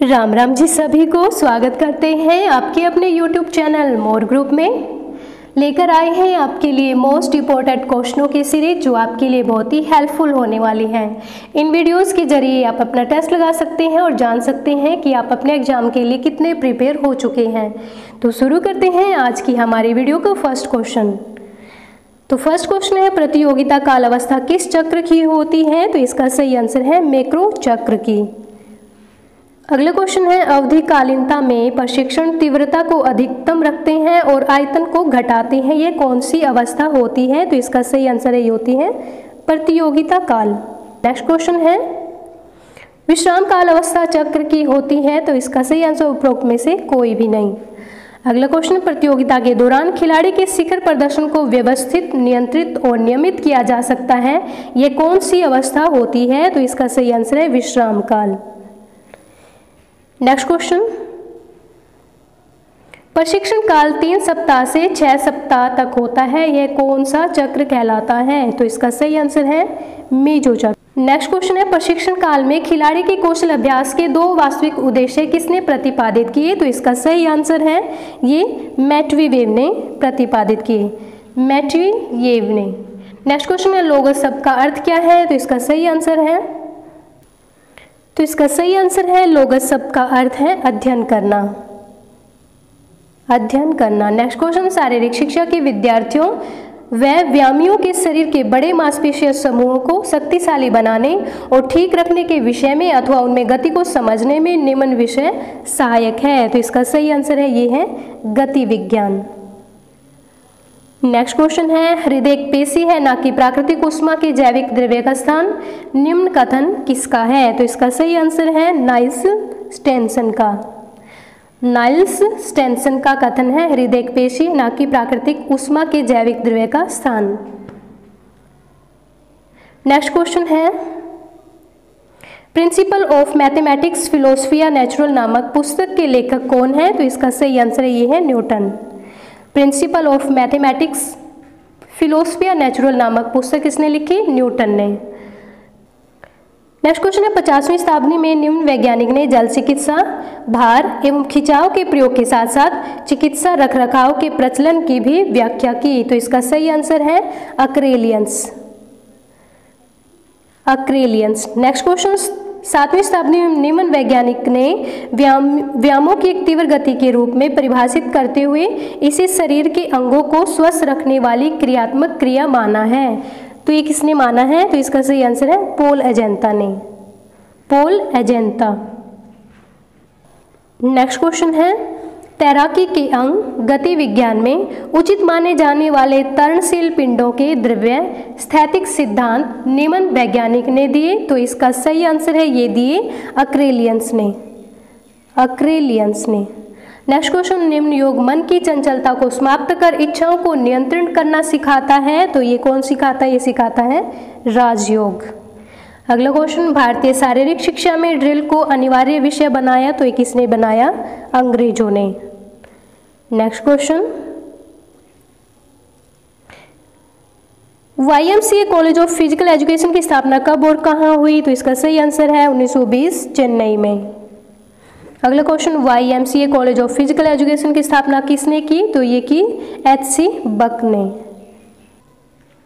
राम राम जी, सभी को स्वागत करते हैं आपके अपने YouTube चैनल मोर ग्रुप में। लेकर आए हैं आपके लिए मोस्ट इम्पोर्टेंट क्वेश्चनों की सीरीज जो आपके लिए बहुत ही हेल्पफुल होने वाली हैं। इन वीडियोस के जरिए आप अपना टेस्ट लगा सकते हैं और जान सकते हैं कि आप अपने एग्जाम के लिए कितने प्रिपेयर हो चुके हैं। तो शुरू करते हैं आज की हमारी वीडियो का फर्स्ट क्वेश्चन। तो फर्स्ट क्वेश्चन है, प्रतियोगिता काल अवस्था किस चक्र की होती है? तो इसका सही आंसर है मैक्रो चक्र की। अगला क्वेश्चन है, अवधिकालीनता में प्रशिक्षण तीव्रता को अधिकतम रखते हैं और आयतन को घटाते हैं, ये कौन सी अवस्था होती है? तो इसका सही आंसर है ये होती है प्रतियोगिता काल। नेक्स्ट क्वेश्चन है, विश्राम काल अवस्था चक्र की होती है, तो इसका सही आंसर उपरोक्त में से कोई भी नहीं। अगला क्वेश्चन, प्रतियोगिता के दौरान खिलाड़ी के शिखर प्रदर्शन को व्यवस्थित, नियंत्रित और नियमित किया जा सकता है, ये कौन सी अवस्था होती है? तो इसका सही आंसर है विश्राम काल। नेक्स्ट क्वेश्चन, प्रशिक्षण काल 3 सप्ताह से 6 सप्ताह तक होता है, यह कौन सा चक्र कहलाता है? तो इसका सही आंसर है मीजो चक्र। नेक्स्ट क्वेश्चन है, प्रशिक्षण काल में खिलाड़ी के कौशल अभ्यास के 2 वास्तविक उद्देश्य किसने प्रतिपादित किए? तो इसका सही आंसर है ये मैटवीवेव ने प्रतिपादित किए, मैटवीवेव ने। नेक्स्ट क्वेश्चन है, लोगस शब्द का अर्थ क्या है? तो इसका सही आंसर है लोगस शब्द का अर्थ है अध्ययन करना, अध्ययन करना। नेक्स्ट क्वेश्चन, शारीरिक शिक्षा के विद्यार्थियों व व्यायामियों के शरीर के बड़े मांसपेशीय समूहों को शक्तिशाली बनाने और ठीक रखने के विषय में अथवा उनमें गति को समझने में निम्न विषय सहायक है। तो इसका सही आंसर है ये है गति विज्ञान। नेक्स्ट क्वेश्चन है, हृदय एक पेशी है ना कि प्राकृतिक ऊष्मा के जैविक द्रव्य का स्थान, निम्न कथन किसका है? तो इसका सही आंसर है नाइल्स स्टेनसन का। नाइल्स स्टेनसन का कथन है हृदय एक पेशी ना कि प्राकृतिक ऊष्मा के जैविक द्रव्य का स्थान। नेक्स्ट क्वेश्चन है, principal of mathematics philosophia natural नामक पुस्तक के लेखक कौन है? तो इसका सही आंसर ये है Newton. Principle of mathematics philosophia natural नामक पुस्तक किसने लिखी? न्यूटन ने। नेक्स्ट क्वेश्चन है, 50वीं शताब्दी में निम्न वैज्ञानिक ने जल चिकित्सा, भार एवं खिंचाव के प्रयोग के साथ साथ चिकित्सा रखरखाव के प्रचलन की भी व्याख्या की। तो इसका सही आंसर है अक्रेलियंस, अक्रेलियंस। नेक्स्ट क्वेश्चन, 7वीं शताब्दी में निम्न वैज्ञानिक ने व्यायामों की एक तीव्र गति के रूप में परिभाषित करते हुए इसे शरीर के अंगों को स्वस्थ रखने वाली क्रियात्मक क्रिया माना है। तो ये किसने माना है? तो इसका सही आंसर है पॉल एजेंता ने, पॉल एजेंता। नेक्स्ट क्वेश्चन है, तैराकी के अंग गति विज्ञान में उचित माने जाने वाले तरणशील पिंडों के द्रव्य स्थैतिक सिद्धांत निम्न वैज्ञानिक ने दिए। तो इसका सही आंसर है ये दिए अक्रेलियंस ने, अक्रेलियंस ने। नेक्स्ट क्वेश्चन, निम्न योग मन की चंचलता को समाप्त कर इच्छाओं को नियंत्रण करना सिखाता है, तो ये कौन सिखाता है? ये सिखाता है राजयोग। अगला क्वेश्चन, भारतीय शारीरिक शिक्षा में ड्रिल को अनिवार्य विषय बनाया, तो ये किसने बनाया? अंग्रेजों ने। Next question, YMCA college of physical education की स्थापना कब और कहाँ हुई? तो इसका सही आंसर है 1920 चेन्नई में। अगला question, YMCA college of physical education की स्थापना किसने की? तो ये की HC बक ने।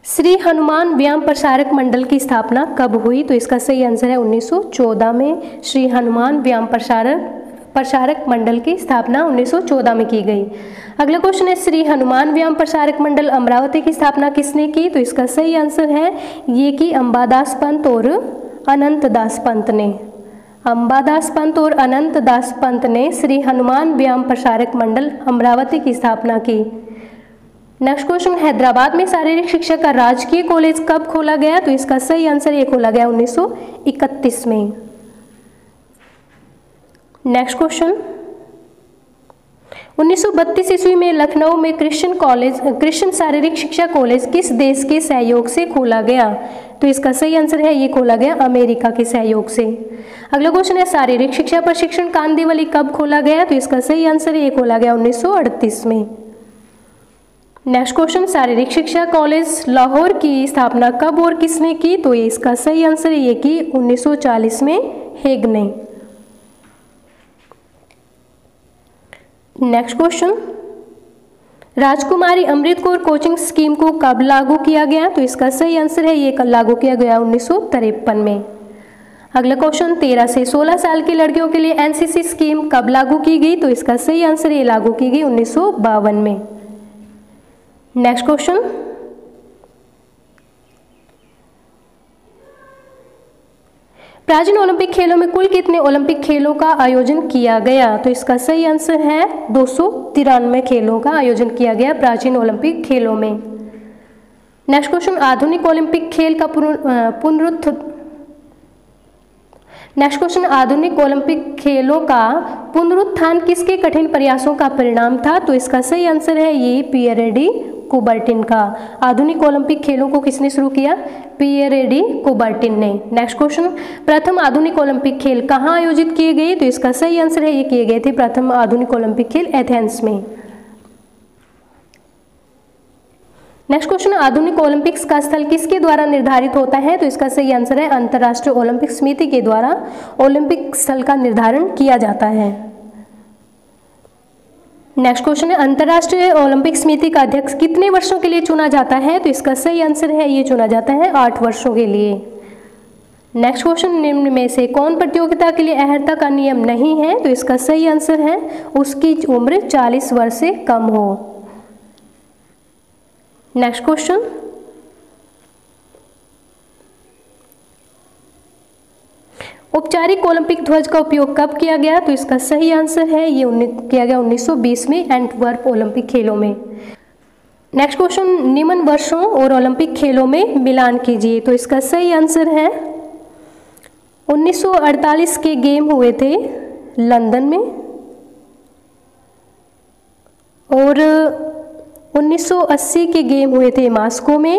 श्री हनुमान व्यायाम प्रसारक मंडल की स्थापना कब हुई? तो इसका सही आंसर है 1914 में। श्री हनुमान व्यायाम प्रसारक मंडल की स्थापना 1914 में की गई। अगला क्वेश्चन है, श्री हनुमान व्यायाम प्रसारक मंडल अमरावती की स्थापना किसने की? तो इसका सही आंसर है ये कि अंबादास पंत और अनंत दास पंत ने। अंबादास पंत और अनंत दास पंत ने श्री हनुमान व्यायाम प्रसारक मंडल अमरावती की स्थापना की। नेक्स्ट क्वेश्चन, हैदराबाद में शारीरिक शिक्षा का राजकीय कॉलेज कब खोला गया? तो इसका सही आंसर ये खोला गया 1931 में। नेक्स्ट क्वेश्चन, 1932 ईस्वी में लखनऊ में क्रिश्चियन शारीरिक शिक्षा कॉलेज किस देश के सहयोग से खोला गया? तो इसका सही आंसर है ये खोला गया अमेरिका के सहयोग से। अगला क्वेश्चन है, शारीरिक शिक्षा प्रशिक्षण कांदिवली कब खोला गया? तो इसका सही आंसर ये खोला गया 1938 में। नेक्स्ट क्वेश्चन, शारीरिक शिक्षा कॉलेज लाहौर की स्थापना कब और किसने की? तो ये इसका सही आंसर ये कि 1940 में हेग ने। नेक्स्ट क्वेश्चन, राजकुमारी अमृत कौर कोचिंग स्कीम को कब लागू किया गया? तो इसका सही आंसर है ये कल लागू किया गया 1953 में। अगला क्वेश्चन, 13 से 16 साल की लड़कियों के लिए एनसीसी स्कीम कब लागू की गई? तो इसका सही आंसर ये लागू की गई 1952 में। नेक्स्ट क्वेश्चन, प्राचीन ओलंपिक खेलों में कुल कितने ओलंपिक खेलों का आयोजन किया गया? तो इसका सही आंसर है 293 खेलों का आयोजन किया गया प्राचीन ओलंपिक खेलों में। नेक्स्ट क्वेश्चन, आधुनिक ओलंपिक खेल का आधुनिक ओलंपिक खेलों का पुनरुत्थान किसके कठिन प्रयासों का परिणाम था? तो इसका सही आंसर है ये पियर डी कुबर्टिन का। आधुनिक ओलंपिक खेलों को किसने शुरू किया? पियर डी कुबर्टिन ने। नेक्स्ट क्वेश्चन, प्रथम आधुनिक ओलंपिक खेल कहाँ आयोजित किए गए? तो इसका सही आंसर है ये किए गए थे प्रथम आधुनिक ओलंपिक खेल एथेंस में। नेक्स्ट क्वेश्चन, आधुनिक ओलंपिक्स का स्थल किसके द्वारा निर्धारित होता है? तो इसका सही आंसर है अंतर्राष्ट्रीय ओलंपिक समिति के द्वारा ओलंपिक स्थल का निर्धारण किया जाता है। नेक्स्ट क्वेश्चन है, अंतर्राष्ट्रीय ओलंपिक समिति का अध्यक्ष कितने वर्षों के लिए चुना जाता है? तो इसका सही आंसर है ये चुना जाता है 8 वर्षों के लिए। नेक्स्ट क्वेश्चन, निम्न में से कौन प्रतियोगिता के लिए अर्हता का नियम नहीं है? तो इसका सही आंसर है उसकी उम्र 40 वर्ष से कम हो। नेक्स्ट क्वेश्चन, औपचारिक ओलंपिक ध्वज का उपयोग कब किया गया? तो इसका सही आंसर है ये किया गया 1920 में एंटवर्प ओलंपिक खेलों में। नेक्स्ट क्वेश्चन, निम्न वर्षों और ओलंपिक खेलों में मिलान कीजिए। तो इसका सही आंसर है 1948 के गेम हुए थे लंदन में और 1980 के गेम हुए थे मास्को में,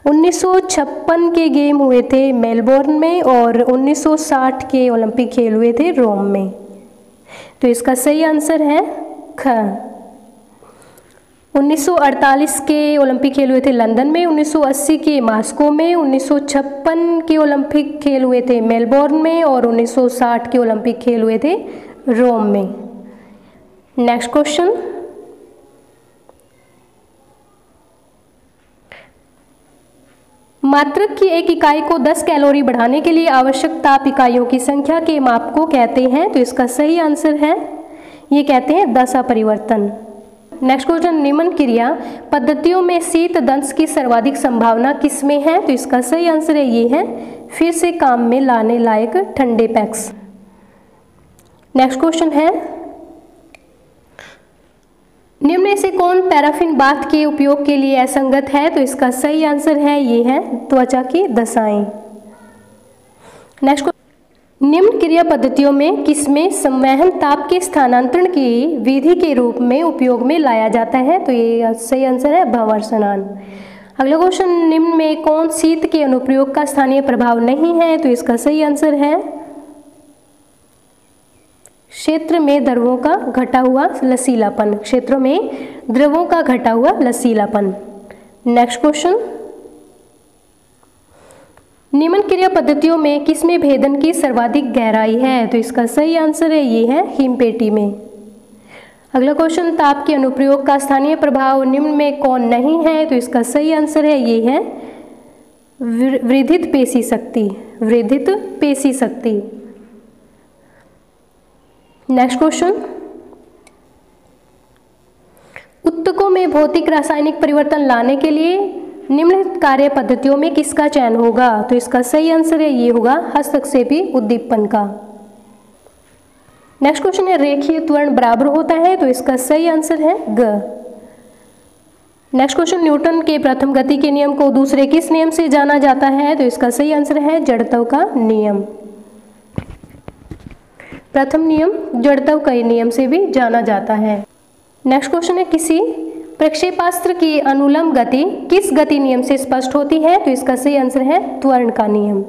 1956 के गेम हुए थे मेलबोर्न में और 1960 के ओलंपिक खेल हुए थे रोम में। तो इसका सही आंसर है ख। 1948 के ओलंपिक खेल हुए थे लंदन में, 1980 के मास्को में, 1956 के ओलंपिक खेल हुए थे मेलबोर्न में और 1960 के ओलंपिक खेल हुए थे रोम में। नेक्स्ट क्वेश्चन, मात्रक की एक इकाई को 10 कैलोरी बढ़ाने के लिए आवश्यक ताप इकाइयों की संख्या के माप को कहते हैं? तो इसका सही आंसर है ये कहते हैं दशा परिवर्तन। नेक्स्ट क्वेश्चन, निम्न क्रिया पद्धतियों में शीत दंश की सर्वाधिक संभावना किसमें है? तो इसका सही आंसर है ये है फिर से काम में लाने लायक ठंडे पैक्स। नेक्स्ट क्वेश्चन है, निम्न में से कौन पैराफिन बाथ के उपयोग के लिए असंगत है? तो इसका सही आंसर है ये है त्वचा की दशाएं। नेक्स्ट, निम्न क्रिया पद्धतियों में किसमें संवहन ताप के स्थानांतरण की विधि के रूप में उपयोग में लाया जाता है? तो ये सही आंसर है भंवर स्नान। अगला क्वेश्चन, निम्न में कौन शीत के अनुप्रयोग का स्थानीय प्रभाव नहीं है? तो इसका सही आंसर है क्षेत्र में द्रवों का घटा हुआ लचीलापन। क्षेत्रों में द्रवों का घटा हुआ लचीलापन। नेक्स्ट क्वेश्चन, निम्न क्रिया पद्धतियों में किसमें भेदन की सर्वाधिक गहराई है? तो इसका सही आंसर है ये है हिमपेटी में। अगला क्वेश्चन, ताप के अनुप्रयोग का स्थानीय प्रभाव निम्न में कौन नहीं है? तो इसका सही आंसर है ये है वृद्धित पेशी शक्ति। वृद्धित पेशी शक्ति। नेक्स्ट क्वेश्चन, उत्तकों में भौतिक रासायनिक परिवर्तन लाने के लिए निम्नलिखित कार्य पद्धतियों में किसका चयन होगा? तो इसका सही आंसर है ये होगा हस्तक्षेपी उद्दीपन का। नेक्स्ट क्वेश्चन है, रेखीय त्वरण बराबर होता है? तो इसका सही आंसर है ग। नेक्स्ट क्वेश्चन, न्यूटन के प्रथम गति के नियम को दूसरे किस नियम से जाना जाता है? तो इसका सही आंसर है जड़त्व का नियम। प्रथम नियम जड़त्व के नियम से भी जाना जाता है। नेक्स्ट क्वेश्चन है, किसी प्रक्षेपास्त्र की अनुलंब गति किस गति नियम से स्पष्ट होती है? तो इसका सही आंसर है त्वरण का नियम।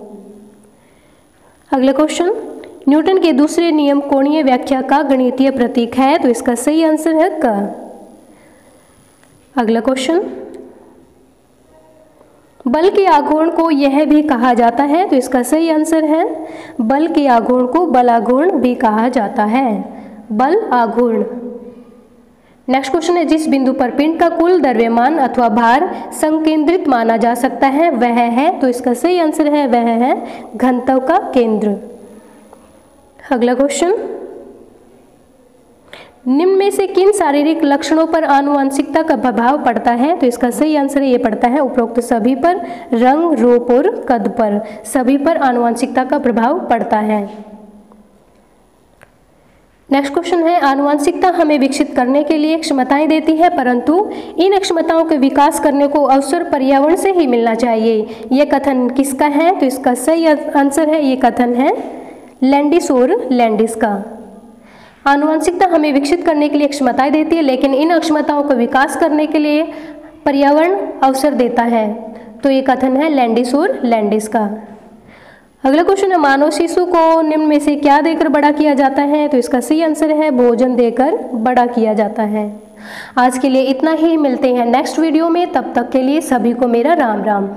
अगला क्वेश्चन, न्यूटन के दूसरे नियम कोणीय व्याख्या का गणितीय प्रतीक है? तो इसका सही आंसर है क। अगला क्वेश्चन, बल के आघूर्ण को यह भी कहा जाता है? तो इसका सही आंसर है बल के आघूर्ण को बलाघूर्ण भी कहा जाता है। बल आघूर्ण। नेक्स्ट क्वेश्चन है, जिस बिंदु पर पिंड का कुल द्रव्यमान अथवा भार संकेंद्रित माना जा सकता है वह है, तो इसका सही आंसर है वह है घनत्व का केंद्र। अगला क्वेश्चन, निम्न में से किन शारीरिक लक्षणों पर आनुवंशिकता का प्रभाव पड़ता है, तो इसका सही आंसर ये पड़ता है उपरोक्त सभी पर, रंग, रूप और कद पर, सभी पर आनुवंशिकता का प्रभाव पड़ता है। नेक्स्ट क्वेश्चन है, आनुवंशिकता हमें विकसित करने के लिए क्षमताएं देती है, परंतु इन क्षमताओं के विकास करने को अवसर पर्यावरण से ही मिलना चाहिए। यह कथन किसका है, तो इसका सही आंसर है, ये कथन है लैंडिस और लैंडिस का। आनुवंशिकता हमें विकसित करने के लिए क्षमताएं देती है, लेकिन इन क्षमताओं को विकास करने के लिए पर्यावरण अवसर देता है, तो ये कथन है लैंडिस और लैंडिस का। अगला क्वेश्चन है, मानव शिशु को निम्न में से क्या देकर बड़ा किया जाता है, तो इसका सही आंसर है भोजन देकर बड़ा किया जाता है। आज के लिए इतना ही, मिलते हैं नेक्स्ट वीडियो में, तब तक के लिए सभी को मेरा राम राम।